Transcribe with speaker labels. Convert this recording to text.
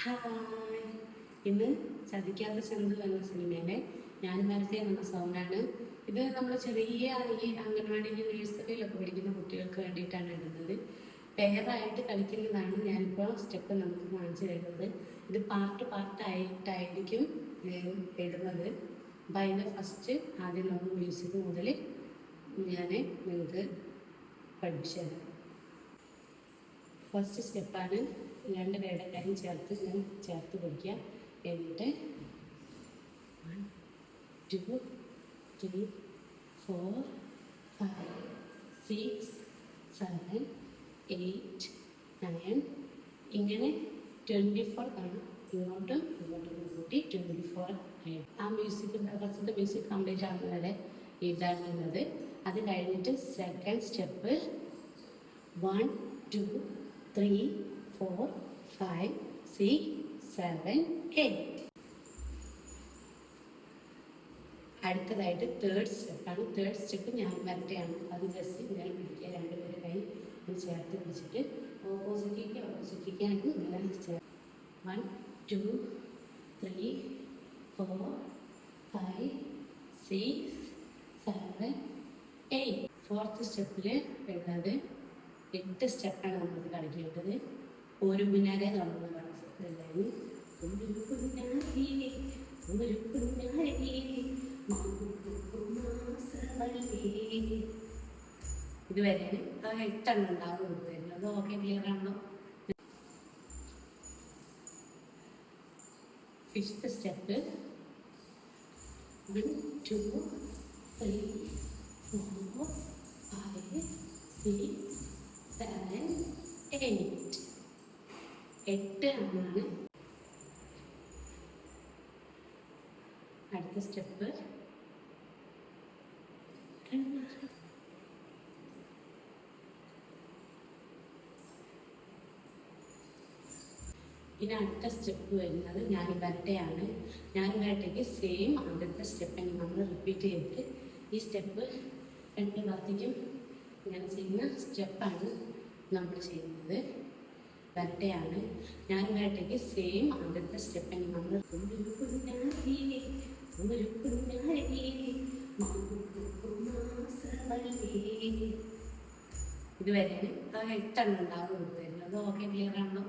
Speaker 1: Hi, ഇന്ന് ചതിക്കാത്ത ചന്തു എന്ന സിനിമയിലെ ഞാൻ വരട്ടെ എന്ന സോങ്ങാണ്. ഇത് നമ്മൾ ചെറിയ ഈ അംഗൻവാടിയിൽ നഴ്സറിയിലൊക്കെ പഠിക്കുന്ന കുട്ടികൾക്ക് വേണ്ടിയിട്ടാണ് ഇടുന്നത്. പെയറായിട്ട് കളിക്കുന്നതാണ് ഞാനിപ്പോൾ സ്റ്റെപ്പ് നമുക്ക് കാണിച്ചു തരുന്നത്. ഇത് പാർട്ടായിട്ടായിരിക്കും ഇടുന്നത്. അപ്പം അതിൻ്റെ ഫസ്റ്റ് ആദ്യം നമ്മൾ മ്യൂസിക് മുതൽ ഞാൻ നിങ്ങൾക്ക് പഠിപ്പിച്ചു തരാം. ഫസ്റ്റ് സ്റ്റെപ്പാണ് രണ്ട് പേരുടെ കൈ ചേർത്ത് പിടിക്കുക. എന്നിട്ട് 1 2 3 4 5 6 7 8 9 ഇങ്ങനെ 24 തവണ ഇങ്ങോട്ടും കൂട്ടി 24 ആയി. ആ ഫസ്റ്റത്തെ മ്യൂസിക് കംപ്ലീറ്റ് ആകുന്നത് വരെ ഇതാണുള്ളത്. അത് കഴിഞ്ഞിട്ട് സെക്കൻഡ് സ്റ്റെപ്പ് 1 2 3 4 5 6 7 8. അടുത്തതായിട്ട് തേർഡ് സ്റ്റെപ്പാണ്. തേർഡ് സ്റ്റെപ്പ് ഞാൻ വരട്ടെയാണ്. അത് ജസ്റ്റ് ഇങ്ങനെ പിടിക്കുക. രണ്ടുപേരെ കൈ ചേർത്ത് പിടിച്ചിട്ട് ഓപ്പോസിറ്റേക്കാണ് ഇങ്ങനെ ചേർത്ത് 1 2 3 4 5 6 7 8. ഫോർത്ത് സ്റ്റെപ്പിൽ ഉള്ളത് 8 സ്റ്റെപ്പാണ് നമുക്ക് കളിക്കേണ്ടത്. ഒരു പിന്നാലെ തുടങ്ങുന്ന പാട്ട് ഇതുവരെ ആ 8 ഉണ്ടാവും വരുന്നത്. ഓക്കെ, ക്ലിയർ ആണല്ലോ. Fifth step 1 2 3 4 5 6 7 8. 8 ആണ് അടുത്ത സ്റ്റെപ്പ്. ഇനി അടുത്ത സ്റ്റെപ്പ് വരുന്നത് ഞാൻ വരട്ടെയാണ്. ഞാൻ വരട്ടയ്ക്ക് സെയിം ആദ്യത്തെ സ്റ്റെപ്പ് നമ്മൾ റിപ്പീറ്റ് ചെയ്തിട്ട് ഈ സ്റ്റെപ്പ് രണ്ട് ഭാഗത്തേക്കും ഇങ്ങനെ ചെയ്യുന്ന സ്റ്റെപ്പാണ് നമ്മൾ ചെയ്യുന്നത്. വരട്ടെയാണ്. ഞാൻ വരട്ടയ്ക്ക് സെയിം ആദ്യത്തെ സ്റ്റെപ്പ് നമ്മൾ ഇതുവരെ ആ 8 ഉണ്ടാവും വരുന്നത്. ഓക്കെ, ക്ലിയർ ആണല്ലോ.